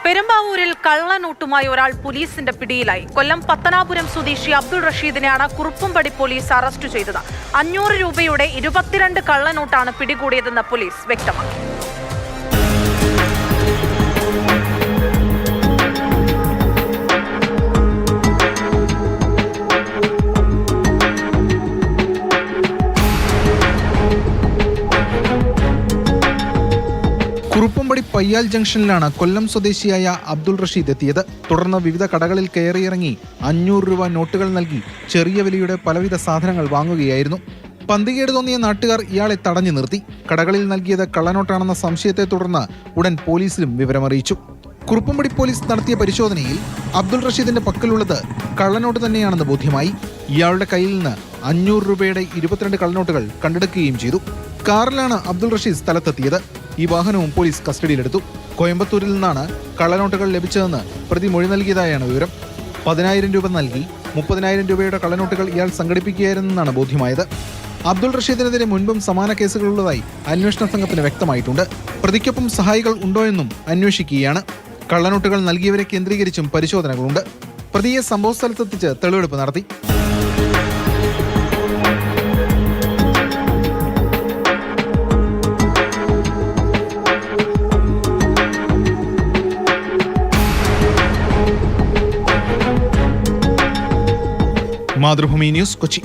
പെരുമ്പാവൂരിൽ കള്ളനോട്ടുമായി ഒരാൾ പോലീസിന്റെ പിടിയിലായി. കൊല്ലം പത്തനാപുരം സ്വദേശി അബ്ദുൾ റഷീദിനെയാണ് കുറുപ്പുംപടി പോലീസ് അറസ്റ്റ് ചെയ്തത്. 500 രൂപയുടെ 22 കള്ളനോട്ടാണ് പിടികൂടിയതെന്ന് പോലീസ് വ്യക്തമാക്കി. കുറുപ്പുംപടി പയ്യാൽ ജംഗ്ഷനിലാണ് കൊല്ലം സ്വദേശിയായ അബ്ദുൾ റഷീദ് എത്തിയത്. തുടർന്ന് വിവിധ കടകളിൽ കയറിയിറങ്ങി 500 രൂപ നോട്ടുകൾ നൽകി ചെറിയ വിലയുടെ പലവിധ സാധനങ്ങൾ വാങ്ങുകയായിരുന്നു. പന്തികേട് തോന്നിയ നാട്ടുകാർ ഇയാളെ തടഞ്ഞു നിർത്തി. കടകളിൽ നൽകിയത് കള്ളനോട്ടാണെന്ന സംശയത്തെ തുടർന്ന് ഉടൻ പോലീസിലും വിവരമറിയിച്ചു. കുറുപ്പുംപടി പോലീസ് നടത്തിയ പരിശോധനയിൽ അബ്ദുൾ റഷീദിന്റെ പക്കലുള്ളത് കള്ളനോട്ട് തന്നെയാണെന്ന് ബോധ്യമായി. ഇയാളുടെ കയ്യിൽ നിന്ന് 500 രൂപയുടെ 22 കള്ളനോട്ടുകൾ കണ്ടെടുക്കുകയും ചെയ്തു. കാറിലാണ് അബ്ദുൾ റഷീദ് സ്ഥലത്തെത്തിയത്. ഈ വാഹനവും പോലീസ് കസ്റ്റഡിയിലെടുത്തു. കോയമ്പത്തൂരിൽ നിന്നാണ് കള്ളനോട്ടുകൾ ലഭിച്ചതെന്ന് പ്രതി മൊഴി നൽകിയതായാണ് വിവരം. 10,000 രൂപ നൽകി 30,000 രൂപയുടെ കള്ളനോട്ടുകൾ ഇയാൾ സംഘടിപ്പിക്കുകയായിരുന്നെന്നാണ് ബോധ്യമായത്. അബ്ദുൾ റഷീദിനെതിരെ മുൻപും സമാന കേസുകളുള്ളതായി അന്വേഷണ സംഘത്തിന് വ്യക്തമായിട്ടുണ്ട്. പ്രതിക്കൊപ്പം സഹായികൾ ഉണ്ടോയെന്നും അന്വേഷിക്കുകയാണ്. കള്ളനോട്ടുകൾ നൽകിയവരെ കേന്ദ്രീകരിച്ചും പരിശോധനകളുണ്ട്. പ്രതിയെ സംഭവസ്ഥലത്തെത്തിച്ച് തെളിവെടുപ്പ് നടത്തി. മാതൃഭൂമി ന്യൂസ്, കൊച്ചി.